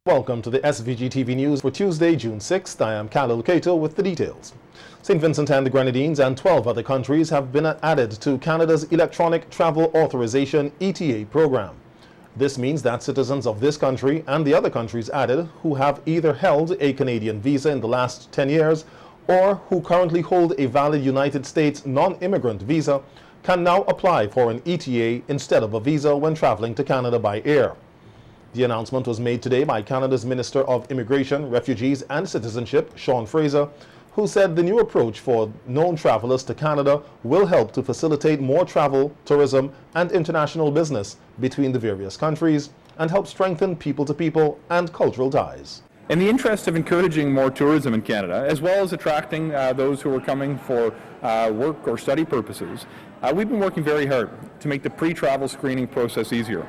Welcome to the SVG-TV News for Tuesday, June 6th. I am Khalil Kato with the details. St. Vincent and the Grenadines and 12 other countries have been added to Canada's Electronic Travel Authorization ETA program. This means that citizens of this country and the other countries added who have either held a Canadian visa in the last 10 years or who currently hold a valid United States non-immigrant visa can now apply for an ETA instead of a visa when traveling to Canada by air. The announcement was made today by Canada's Minister of Immigration, Refugees and Citizenship, Sean Fraser, who said the new approach for known travelers to Canada will help to facilitate more travel, tourism and international business between the various countries and help strengthen people-to-people and cultural ties. In the interest of encouraging more tourism in Canada, as well as attracting those who are coming for work or study purposes, we've been working very hard to make the pre-travel screening process easier.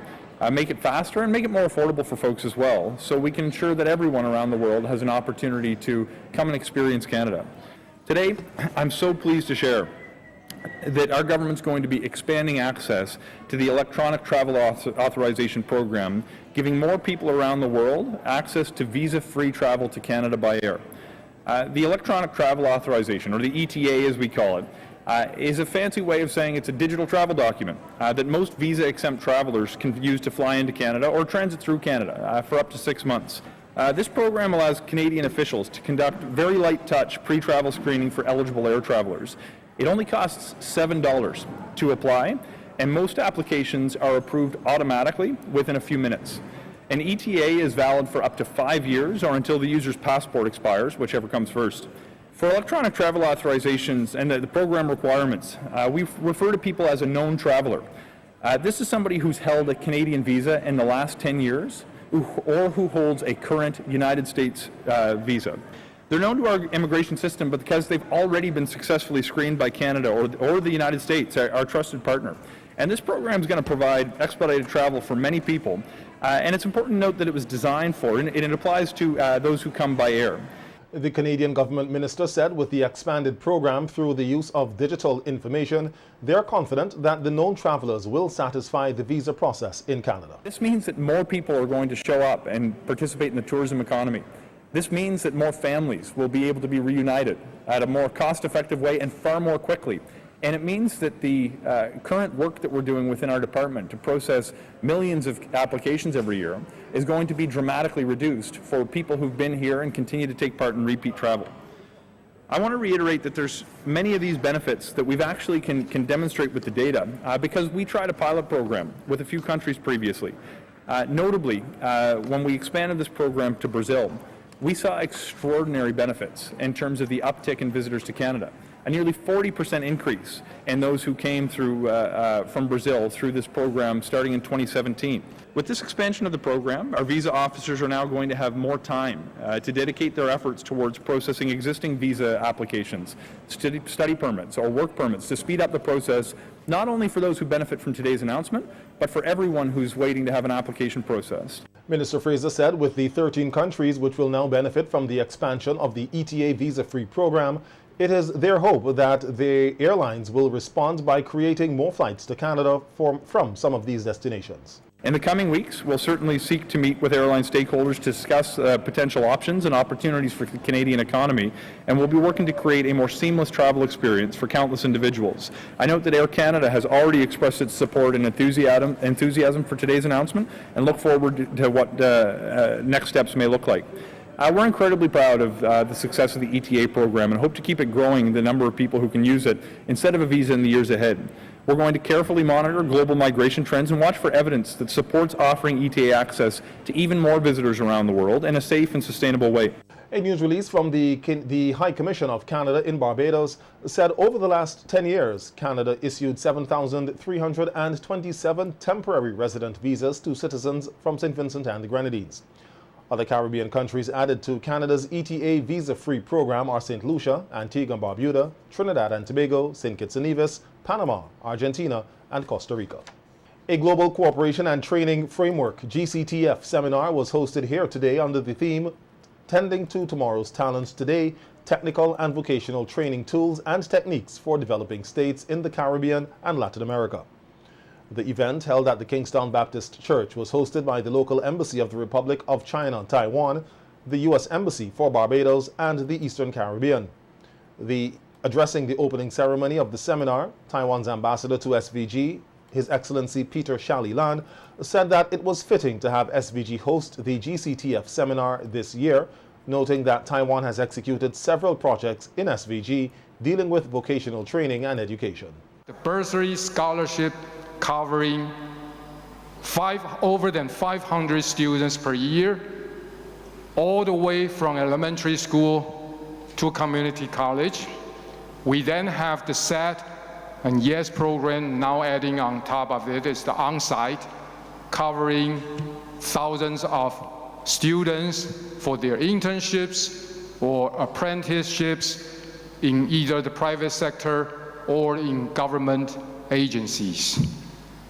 Make it faster and make it more affordable for folks as well, so we can ensure that everyone around the world has an opportunity to come and experience Canada. Today, I'm so pleased to share that our government's going to be expanding access to the Electronic Travel Authorization Program, giving more people around the world access to visa-free travel to Canada by air. The Electronic Travel Authorization, or the ETA as we call it, is a fancy way of saying it's a digital travel document that most visa-exempt travelers can use to fly into Canada or transit through Canada for up to 6 months. This program allows Canadian officials to conduct very light-touch pre-travel screening for eligible air travelers. It only costs $7 to apply, and most applications are approved automatically within a few minutes. An ETA is valid for up to 5 years or until the user's passport expires, whichever comes first. For electronic travel authorizations and the program requirements, we refer to people as a known traveler. This is somebody who's held a Canadian visa in the last 10 years or who holds a current United States visa. They're known to our immigration system because they've already been successfully screened by Canada or the United States, our trusted partner. And this program is going to provide expedited travel for many people. And it's important to note that it was designed for, and it applies to those who come by air. The Canadian government minister said with the expanded program through the use of digital information, they are confident that the known travelers will satisfy the visa process in Canada. This means that more people are going to show up and participate in the tourism economy. This means that more families will be able to be reunited at a more cost-effective way and far more quickly. And it means that the current work that we're doing within our department to process millions of applications every year is going to be dramatically reduced for people who've been here and continue to take part in repeat travel. I want to reiterate that there's many of these benefits that we've actually can demonstrate with the data because we tried a pilot program with a few countries previously. Notably, when we expanded this program to Brazil, we saw extraordinary benefits in terms of the uptick in visitors to Canada. A nearly 40% increase in those who came through from Brazil through this program starting in 2017. With this expansion of the program, our visa officers are now going to have more time to dedicate their efforts towards processing existing visa applications, study permits or work permits to speed up the process, not only for those who benefit from today's announcement, but for everyone who's waiting to have an application processed. Minister Fraser said with the 13 countries which will now benefit from the expansion of the ETA visa-free program, it is their hope that the airlines will respond by creating more flights to Canada from some of these destinations. In the coming weeks, we'll certainly seek to meet with airline stakeholders to discuss potential options and opportunities for the Canadian economy, and we'll be working to create a more seamless travel experience for countless individuals. I note that Air Canada has already expressed its support and enthusiasm for today's announcement and look forward to what next steps may look like. We're incredibly proud of the success of the ETA program and hope to keep it growing the number of people who can use it instead of a visa in the years ahead. We're going to carefully monitor global migration trends and watch for evidence that supports offering ETA access to even more visitors around the world in a safe and sustainable way. A news release from the High Commission of Canada in Barbados said over the last 10 years, Canada issued 7,327 temporary resident visas to citizens from St. Vincent and the Grenadines. Other Caribbean countries added to Canada's ETA visa-free program are St. Lucia, Antigua and Barbuda, Trinidad and Tobago, St. Kitts and Nevis, Panama, Argentina, and Costa Rica. A Global Cooperation and Training Framework (GCTF) seminar was hosted here today under the theme Tending to Tomorrow's Talents Today, Technical and Vocational Training Tools and Techniques for Developing States in the Caribbean and Latin America. The event, held at the Kingstown Baptist Church, was hosted by the local embassy of the Republic of China, Taiwan, the U.S. Embassy for Barbados, and the Eastern Caribbean. Addressing the opening ceremony of the seminar, Taiwan's ambassador to SVG, His Excellency Peter Shally-Lan, said that it was fitting to have SVG host the GCTF seminar this year, noting that Taiwan has executed several projects in SVG dealing with vocational training and education. The bursary scholarship covering over than 500 students per year, all the way from elementary school to community college. We then have the SET and YES program, now adding on top of it is the on-site, covering thousands of students for their internships or apprenticeships in either the private sector or in government agencies.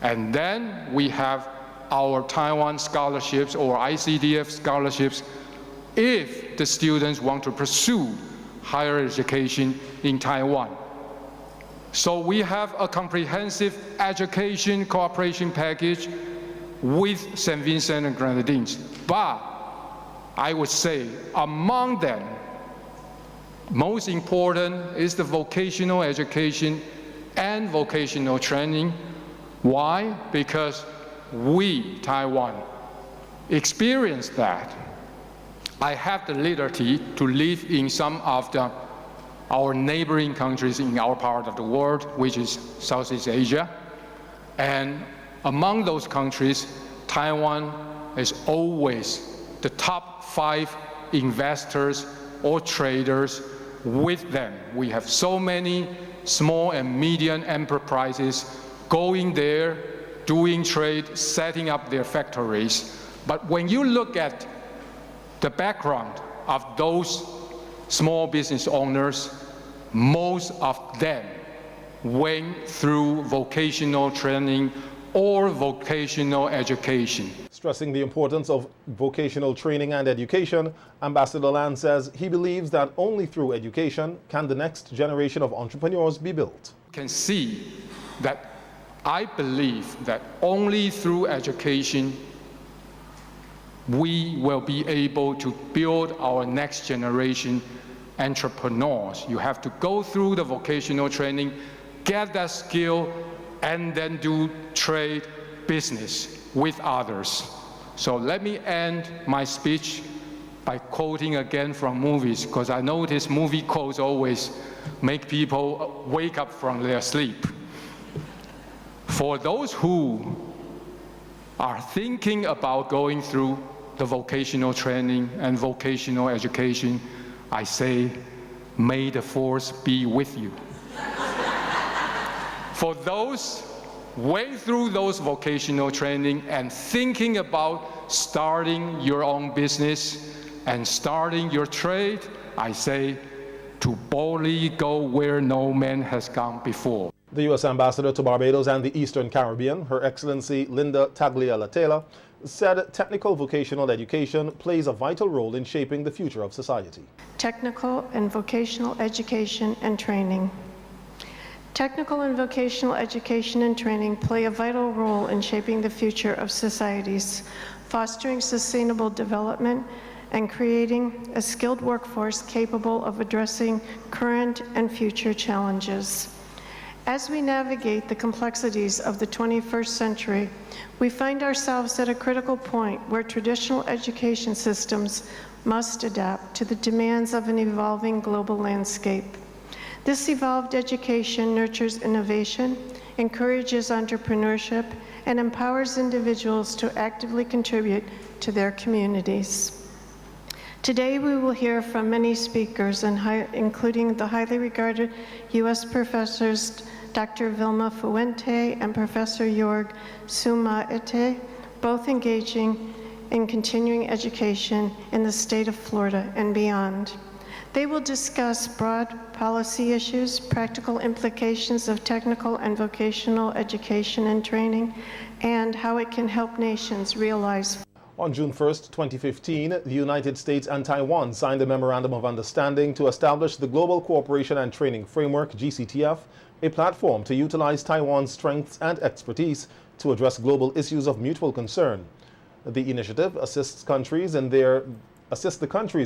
And then we have our Taiwan scholarships or ICDF scholarships if the students want to pursue higher education in Taiwan. So we have a comprehensive education cooperation package with St. Vincent and Grenadines. But I would say among them, most important is the vocational education and vocational training. Why? Because we, Taiwan, experienced that. I have the liberty to live in some of our neighboring countries in our part of the world, which is Southeast Asia. And among those countries, Taiwan is always the top 5 investors or traders with them. We have so many small and medium enterprises going there, doing trade, setting up their factories. But when you look at the background of those small business owners, most of them went through vocational training or vocational education. Stressing the importance of vocational training and education, Ambassador Lan says he believes that only through education can the next generation of entrepreneurs be built. You can see that I believe that only through education we will be able to build our next generation entrepreneurs. You have to go through the vocational training, get that skill, and then do trade business with others. So let me end my speech by quoting again from movies, because I notice movie quotes always make people wake up from their sleep. For those who are thinking about going through the vocational training and vocational education, I say, may the force be with you. For those way through those vocational training and thinking about starting your own business and starting your trade, I say, to boldly go where no man has gone before. The U.S. Ambassador to Barbados and the Eastern Caribbean, Her Excellency Linda Taglialatela, said technical vocational education plays a vital role in shaping the future of society. Technical and vocational education and training. Technical and vocational education and training play a vital role in shaping the future of societies, fostering sustainable development, and creating a skilled workforce capable of addressing current and future challenges. As we navigate the complexities of the 21st century, we find ourselves at a critical point where traditional education systems must adapt to the demands of an evolving global landscape. This evolved education nurtures innovation, encourages entrepreneurship, and empowers individuals to actively contribute to their communities. Today we will hear from many speakers, including the highly regarded U.S. professors Dr. Vilma Fuente and Professor Jorg Sumaete, both engaging in continuing education in the state of Florida and beyond. They will discuss broad policy issues, practical implications of technical and vocational education and training, and how it can help nations realize. On June 1st, 2015, the United States and Taiwan signed a Memorandum of Understanding to establish the Global Cooperation and Training Framework, GCTF, a platform to utilize Taiwan's strengths and expertise to address global issues of mutual concern. The initiative assists the countries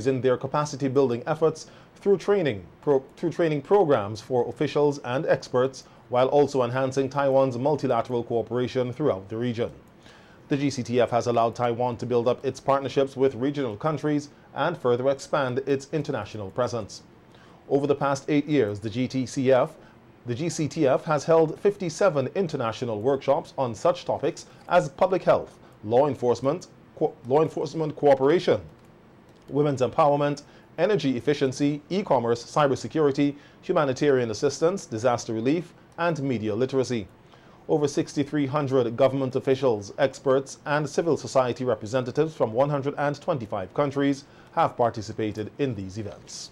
in their capacity building efforts through training programs for officials and experts, while also enhancing Taiwan's multilateral cooperation throughout the region. The GCTF has allowed Taiwan to build up its partnerships with regional countries and further expand its international presence. Over the past 8 years, the GCTF has held 57 international workshops on such topics as public health, law enforcement cooperation, women's empowerment, energy efficiency, e-commerce, cybersecurity, humanitarian assistance, disaster relief, and media literacy. Over 6,300 government officials, experts, and civil society representatives from 125 countries have participated in these events.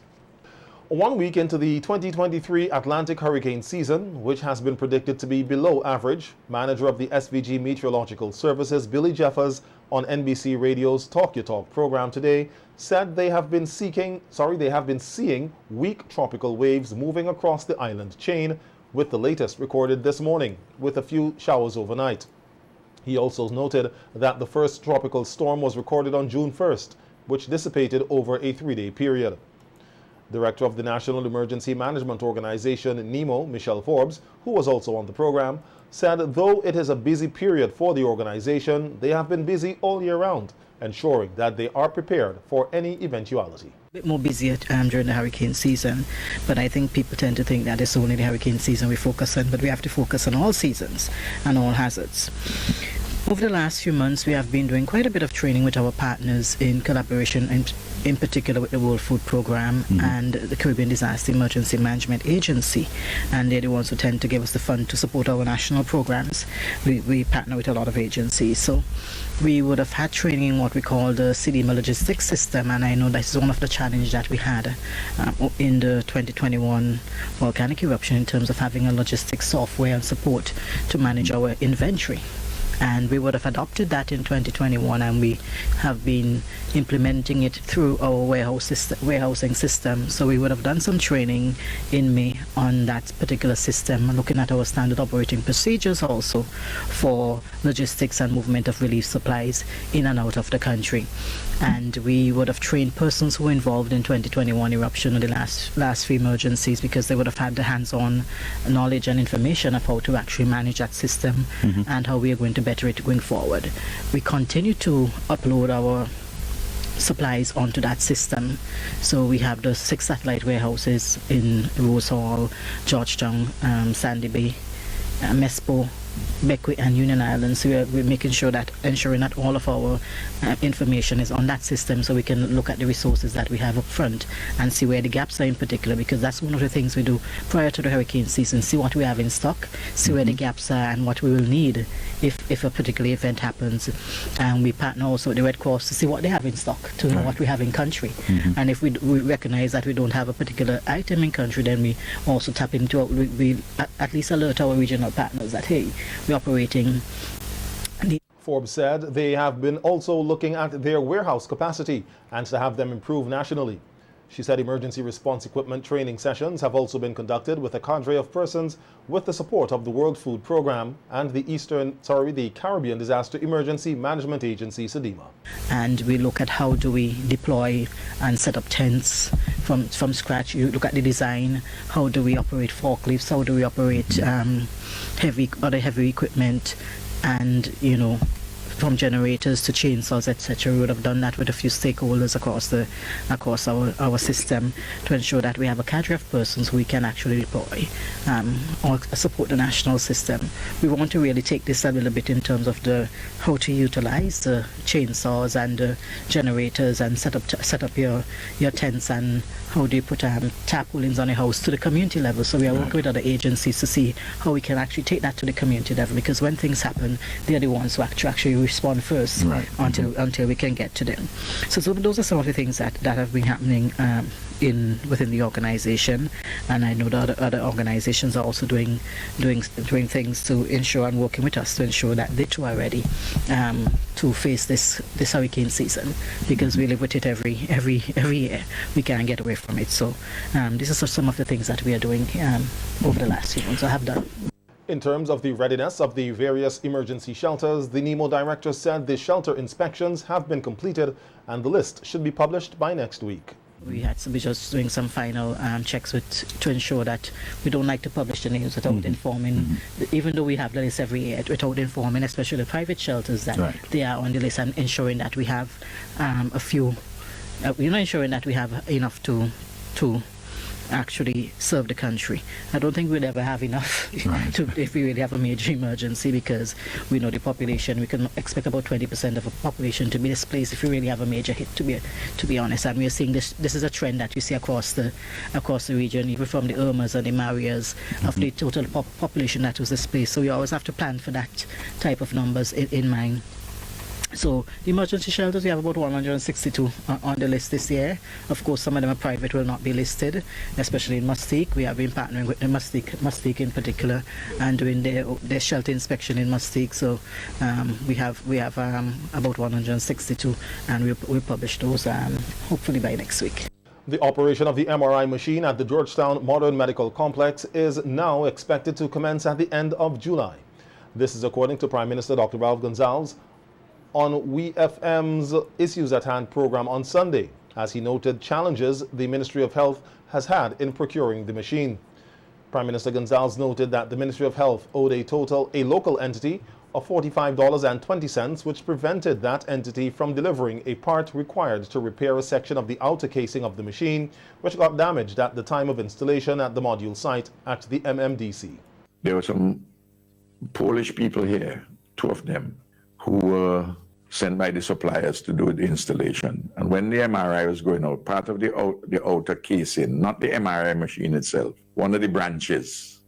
1 week into the 2023 Atlantic hurricane season, which has been predicted to be below average, manager of the SVG Meteorological Services, Billy Jeffers, on NBC Radio's Talk Your Talk program today, said they have been seeing weak tropical waves moving across the island chain, with the latest recorded this morning, with a few showers overnight. He also noted that the first tropical storm was recorded on June 1st, which dissipated over a 3-day period. Director of the National Emergency Management Organization, NEMO, Michelle Forbes, who was also on the program, said though it is a busy period for the organization, they have been busy all year round, ensuring that they are prepared for any eventuality. A bit more busier during the hurricane season, but I think people tend to think that it's only the hurricane season we focus on, but we have to focus on all seasons and all hazards. Over the last few months, we have been doing quite a bit of training with our partners in collaboration, and in particular with the World Food Programme and the Caribbean Disaster Emergency Management Agency. And they're the ones who tend to give us the fund to support our national programs. We partner with a lot of agencies. So we would have had training in what we call the CDMA logistics system, and I know that is one of the challenges that we had in the 2021 volcanic eruption in terms of having a logistics software and support to manage our inventory. And we would have adopted that in 2021, and we have been implementing it through our warehousing system. So we would have done some training in May on that particular system, looking at our standard operating procedures also for logistics and movement of relief supplies in and out of the country. And we would have trained persons who were involved in 2021 eruption and the last three emergencies, because they would have had the hands-on knowledge and information of how to actually manage that system and how we are going to better it going forward. We continue to upload our supplies onto that system. So we have the 6 satellite warehouses in Rose Hall, Georgetown, Sandy Bay, Mespo, Beckwith and Union Islands. So we're making sure that, ensuring that all of our information is on that system, so we can look at the resources that we have up front and see where the gaps are in particular, because that's one of the things we do prior to the hurricane season: see what we have in stock, see where the gaps are and what we will need if a particular event happens. And we partner also with the Red Cross to see what they have in stock, to know what we have in country. And if we recognize that we don't have a particular item in country, then we also tap into, we at least alert our regional partners that, hey, we're operating. Forbes said they have been also looking at their warehouse capacity and to have them improve nationally. She said emergency response equipment training sessions have also been conducted with a cadre of persons with the support of the World Food Programme and the Caribbean Disaster Emergency Management Agency, SVG-TV. And we look at how do we deploy and set up tents from scratch. You look at the design, how do we operate forklifts, how do we operate heavy equipment, and from generators to chainsaws, etc. We would have done that with a few stakeholders across our system to ensure that we have a cadre of persons who we can actually deploy or support the national system. We want to really take this a little bit in terms of how to utilize the chainsaws and the generators and set up your tents, and how do you put tarpaulins on a house to the community level. So we are working with other agencies to see how we can actually take that to the community level, because when things happen, they are the ones who actually respond first until we can get to them. So those are some of the things that have been happening within the organization, and I know that other organizations are also doing things to ensure and working with us to ensure that they too are ready to face this hurricane season, because we live with it every year. We can't get away from it. So these are some of the things that we are doing over the last few months. I have done. In terms of the readiness of the various emergency shelters, the NEMO director said the shelter inspections have been completed and the list should be published by next week. We had to be just doing some final checks to ensure that we don't like to publish the names without informing, even though we have the list every year, without informing, especially the private shelters, that they are on the list, and ensuring that we have a few, ensuring that we have enough to actually serve the country. I don't think we'll ever have enough if we really have a major emergency, because we know the population, we can expect about 20% of the population to be displaced if we really have a major hit, to be honest. And we're seeing this is a trend that you see across the region, even from the Irmas and the Marias, of the total population that was displaced. So we always have to plan for that type of numbers in mind. So the emergency shelters, we have about 162 on the list this year. Of course, some of them are private, will not be listed, especially in Mustique. We have been partnering with the Mustique in particular, and doing their shelter inspection in Mustique. So we have about 162, and we'll publish those hopefully by next week. The operation of the MRI machine at the Georgetown Modern Medical Complex is now expected to commence at the end of July. This is according to Prime Minister Dr. Ralph Gonsalves on WeFM's Issues at Hand program on Sunday, as he noted challenges the Ministry of Health has had in procuring the machine. Prime Minister Gonsalves noted that the Ministry of Health owed a local entity of $45.20, which prevented that entity from delivering a part required to repair a section of the outer casing of the machine, which got damaged at the time of installation at the module site at the MMDC. There were some Polish people here, 2 of them, who were sent by the suppliers to do the installation. And when the MRI was going out, part of the outer casing, not the MRI machine itself, one of the branches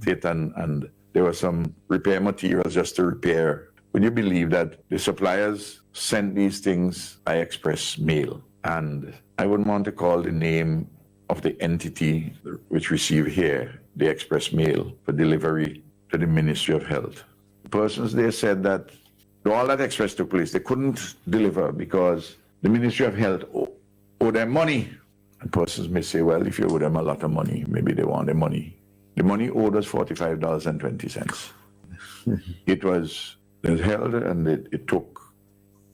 hit, and there were some repair materials just to repair. Would you believe that the suppliers sent these things by express mail? And I wouldn't want to call the name of the entity which received here the express mail for delivery to the Ministry of Health. The persons there said that all that express took place, they couldn't deliver because the Ministry of Health owed them money. And persons may say, well, if you owe them a lot of money, maybe they want their money. The money owed us $45.20. It was held, and it took,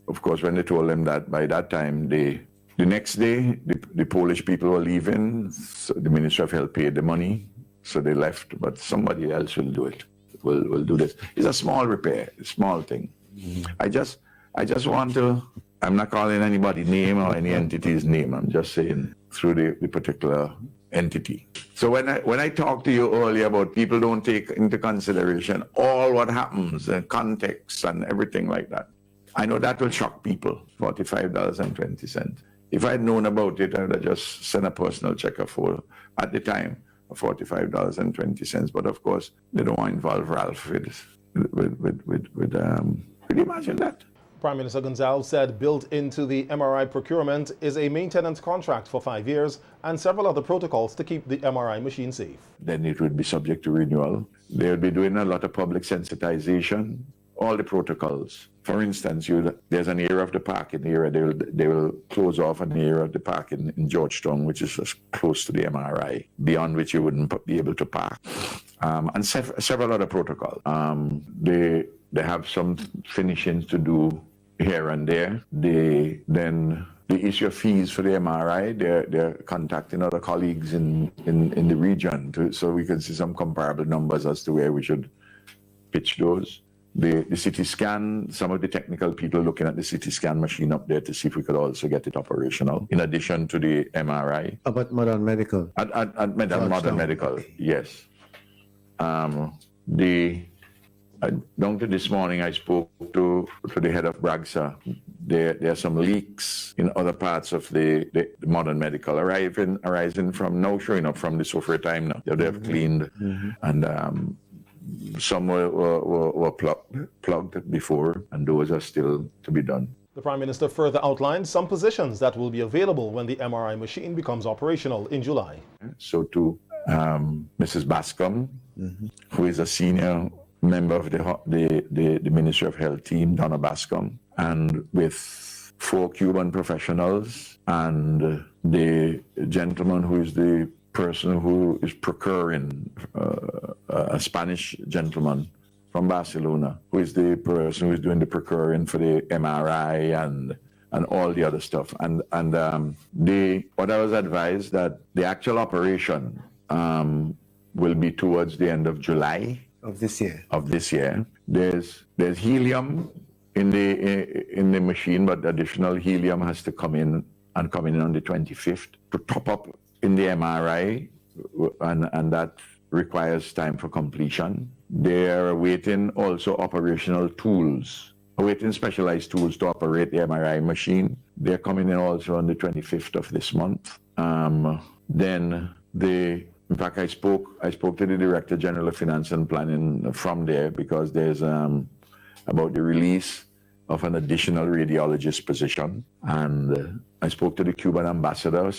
of course, when they told them that by that time, the next day, the Polish people were leaving, so the Ministry of Health paid the money, so they left, but somebody else will do it. Will do this. It's a small repair, a small thing. I just want to, I'm not calling anybody's name or any entity's name, I'm just saying through the particular entity. So when I talked to you earlier about people don't take into consideration all what happens, and context and everything like that, I know that will shock people, $45.20. If I'd known about it, I would have just sent a personal check for, at the time, $45.20. But of course, they don't want to involve Ralph could you imagine that? Prime Minister Gonsalves said built into the MRI procurement is a maintenance contract for 5 years and several other protocols to keep the MRI machine safe. Then it would be subject to renewal. They'll be doing a lot of public sensitization, all the protocols. For instance, there's an area of the park in the area, they will close off an area of the park in Georgetown, which is close to the MRI, beyond which you wouldn't be able to park. And several other protocols. They have some finishings to do here and there. Then the issue of fees for the MRI, they're contacting other colleagues in the region so we can see some comparable numbers as to where we should pitch those. The CT scan, some of the technical people looking at the CT scan machine up there to see if we could also get it operational, in addition to the MRI. About Modern Medical? At Modern Medical, yes. Down to this morning, I spoke to the head of BRAGSA. There are some leaks in other parts of the Modern Medical arising from now, showing up from the software time now. They have cleaned, and some were plugged before, and those are still to be done. The Prime Minister further outlined some positions that will be available when the MRI machine becomes operational in July. So to Mrs. Bascom, who is a senior member of the Ministry of Health team, Donna Bascom, and with 4 Cuban professionals, and the gentleman who is the person who is procuring a Spanish gentleman from Barcelona, who is the person who is doing the procuring for the MRI and all the other stuff. And what I was advised that the actual operation will be towards the end of July of this year. There's helium in the machine, but additional helium has to come in on the 25th to top up in the MRI, and that requires time for completion. They're awaiting also operational tools, awaiting specialized tools to operate the MRI machine. They're coming in also on the 25th of this month. In fact, I spoke to the Director General of Finance and Planning from there, because there's about the release of an additional radiologist position. And I spoke to the Cuban ambassador. A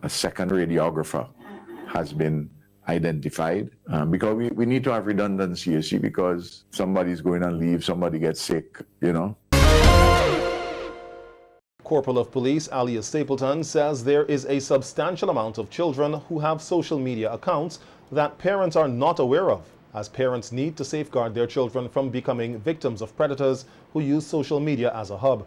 second radiographer has been identified, because we need to have redundancy, you see, because somebody's going on leave, somebody gets sick, you know. Corporal of Police Alia Stapleton says there is a substantial amount of children who have social media accounts that parents are not aware of, as parents need to safeguard their children from becoming victims of predators who use social media as a hub.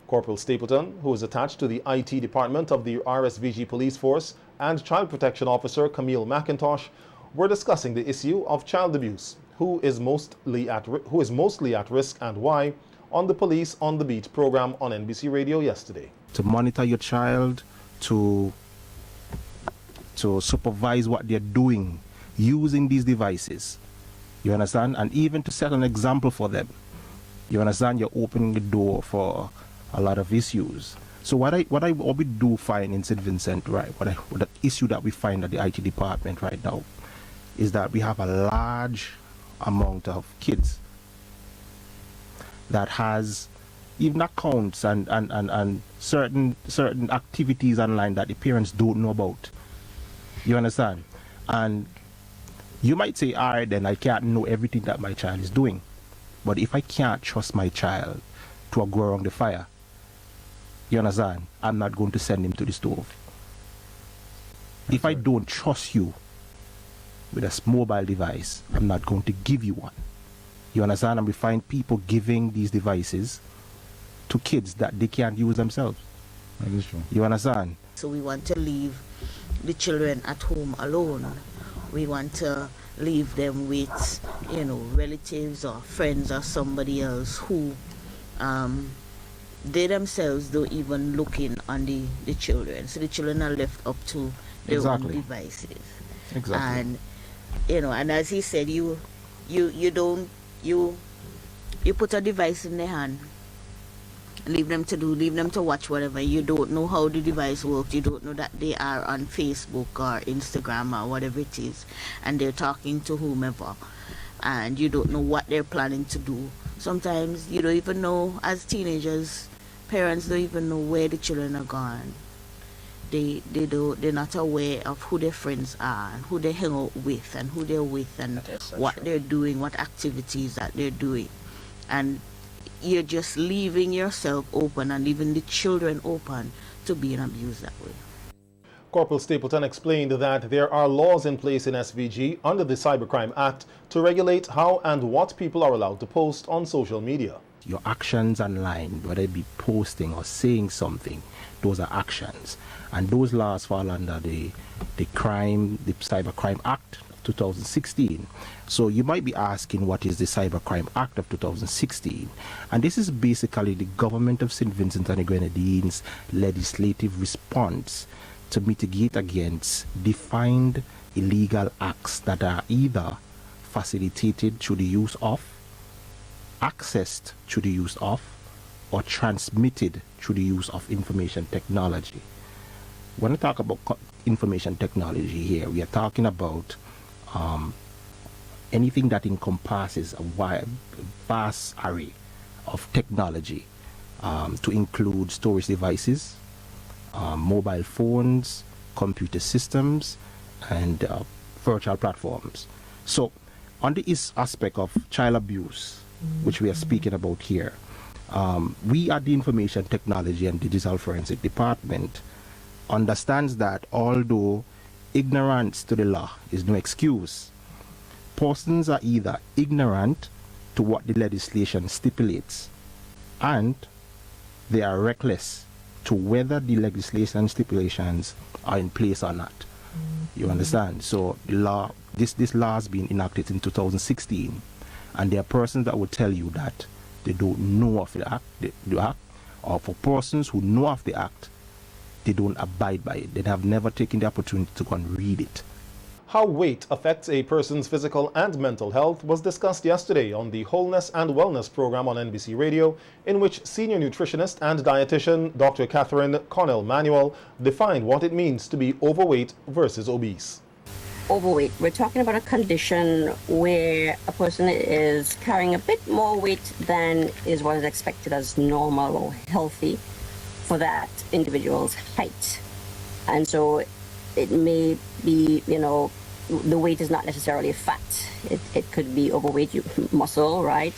Corporal Stapleton, who is attached to the IT department of the RSVG Police Force, and Child Protection Officer Camille McIntosh were discussing the issue of child abuse, who is mostly at risk and why, on the Police on the Beat program on NBC Radio yesterday. To monitor your child, to supervise what they're doing using these devices, you understand, and even to set an example for them. You understand, you're opening the door for a lot of issues. So what we do find in St. Vincent, right, what the issue that we find at the IT department right now is that we have a large amount of kids that has even accounts and certain activities online that the parents don't know about. You understand? And you might say, all right, then I can't know everything that my child is doing. But if I can't trust my child to go around the fire, you understand, I'm not going to send him to the stove. If I don't trust you with a mobile device, I'm not going to give you one. You understand? And we find people giving these devices to kids that they can't use themselves. That is true. You understand? So we want to leave the children at home alone. We want to leave them with, relatives or friends or somebody else who they themselves don't even look in on the children. So the children are left up to their own devices. Exactly. And and as he said, you put a device in their hand, leave them to watch whatever. You don't know how the device works. You don't know that they are on Facebook or Instagram or whatever it is, and they're talking to whomever, and you don't know what they're planning to do. Sometimes you don't even know, as teenagers, parents don't even know where the children are gone. They're not aware of who their friends are, and who they hang out with, and who they're with, and what they're doing, what activities that they're doing. And you're just leaving yourself open and leaving the children open to being abused that way. Corporal Stapleton explained that there are laws in place in SVG under the Cybercrime Act to regulate how and what people are allowed to post on social media. Your actions online, whether it be posting or saying something, those are actions. And those laws fall under the Cybercrime Act of 2016. So you might be asking, what is the Cybercrime Act of 2016? And this is basically the government of St. Vincent and the Grenadines legislative response to mitigate against defined illegal acts that are either facilitated through the use of, accessed through the use of, or transmitted through the use of information technology. When we talk about information technology here, we are talking about anything that encompasses a vast array of technology, to include storage devices, mobile phones, computer systems, and virtual platforms. So on the aspect of child abuse, which we are speaking about here, we at the Information Technology and Digital Forensic Department understands that although ignorance to the law is no excuse, persons are either ignorant to what the legislation stipulates, and they are reckless to whether the legislation stipulations are in place or not. You understand? So the law, this law has been enacted in 2016, and there are persons that will tell you that they don't know of the act, or for persons who know of the act, they don't abide by it. They have never taken the opportunity to go and read it. How weight affects a person's physical and mental health was discussed yesterday on the Wholeness and Wellness program on NBC Radio, in which senior nutritionist and dietitian Dr. Catherine Connell-Manuel defined what it means to be overweight versus obese. Overweight, we're talking about a condition where a person is carrying a bit more weight than is what is expected as normal or healthy for that individual's height. And so it may be, the weight is not necessarily fat. It could be overweight, muscle, right?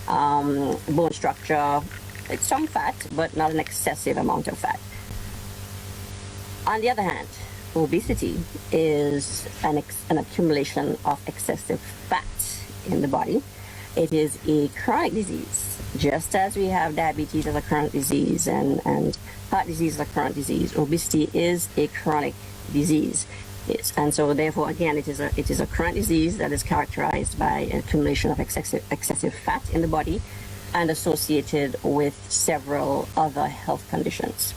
Bone structure, it's some fat, but not an excessive amount of fat. On the other hand, obesity is an accumulation of excessive fat in the body. It is a chronic disease, just as we have diabetes as a chronic disease and heart disease as a chronic disease. Obesity is a chronic disease. Yes. And so therefore, again, it is a chronic disease that is characterized by an accumulation of excessive fat in the body and associated with several other health conditions.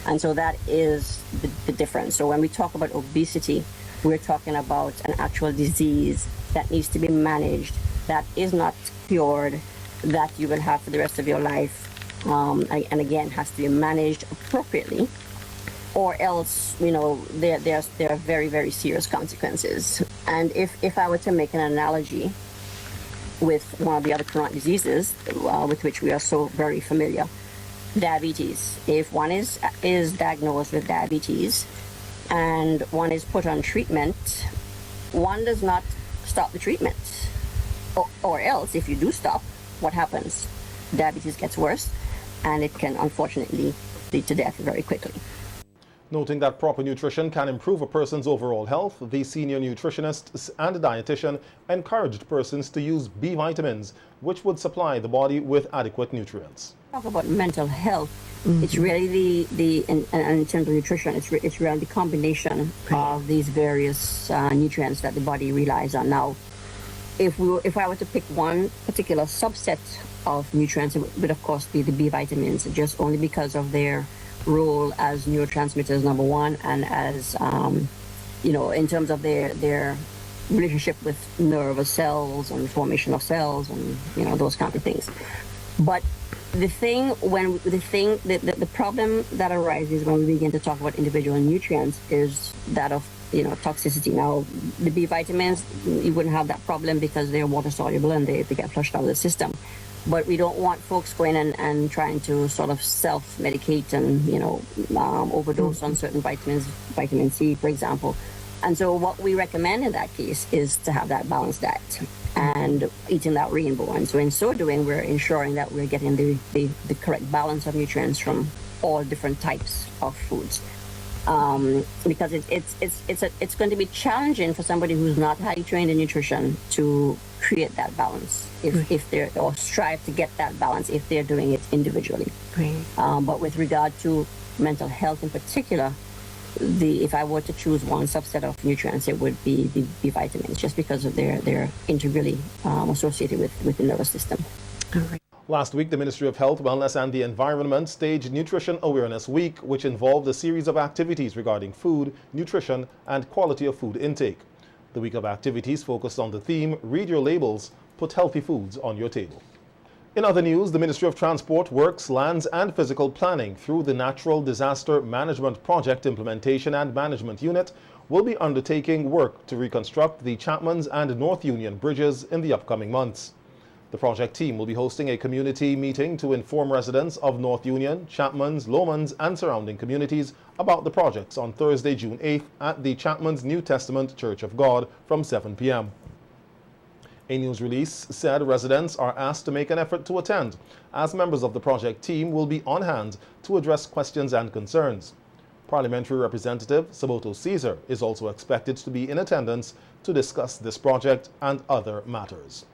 And so that is the difference. So when we talk about obesity, we're talking about an actual disease that needs to be managed, that is not cured, that you will have for the rest of your life, and again, has to be managed appropriately, or else, there are very, very serious consequences. And if I were to make an analogy with one of the other chronic diseases with which we are so very familiar, diabetes. If one is diagnosed with diabetes and one is put on treatment, one does not stop the treatment. Or else, if you do stop, what happens? Diabetes gets worse, and it can unfortunately lead to death very quickly. Noting that proper nutrition can improve a person's overall health, the senior nutritionist and dietitian encouraged persons to use B vitamins, which would supply the body with adequate nutrients. Talk about mental health. It's really in terms of nutrition, it's really the combination of these various nutrients that the body relies on. Now, if I were to pick one particular subset of nutrients, it would of course be the B vitamins, just only because of their role as neurotransmitters, number one, and as in terms of their relationship with nervous cells and formation of cells and those kind of things. But the problem that arises when we begin to talk about individual nutrients is that of toxicity. Now, the B vitamins, you wouldn't have that problem because they're water soluble and they get flushed out of the system. But we don't want folks going and trying to sort of self-medicate and, overdose on certain vitamins, vitamin C, for example. And so what we recommend in that case is to have that balanced diet and eating that rainbow. And so in so doing, we're ensuring that we're getting the correct balance of nutrients from all different types of foods. Because it's going to be challenging for somebody who's not highly trained in nutrition to create that balance or strive to get that balance if they're doing it individually. But with regard to mental health in particular, if I were to choose one subset of nutrients, it would be the B vitamins, just because of they're integrally associated with the nervous system. All right. Last week, the Ministry of Health, Wellness and the Environment staged Nutrition Awareness Week, which involved a series of activities regarding food, nutrition, and quality of food intake. The week of activities focused on the theme, Read Your Labels, Put Healthy Foods on Your Table. In other news, the Ministry of Transport, Works, Lands and Physical Planning, through the Natural Disaster Management Project Implementation and Management Unit, will be undertaking work to reconstruct the Chapmans and North Union bridges in the upcoming months. The project team will be hosting a community meeting to inform residents of North Union, Chapmans, Lomans and surrounding communities about the projects on Thursday, June 8th at the Chapmans New Testament Church of God from 7 p.m. A news release said residents are asked to make an effort to attend, as members of the project team will be on hand to address questions and concerns. Parliamentary Representative Saboto Caesar is also expected to be in attendance to discuss this project and other matters.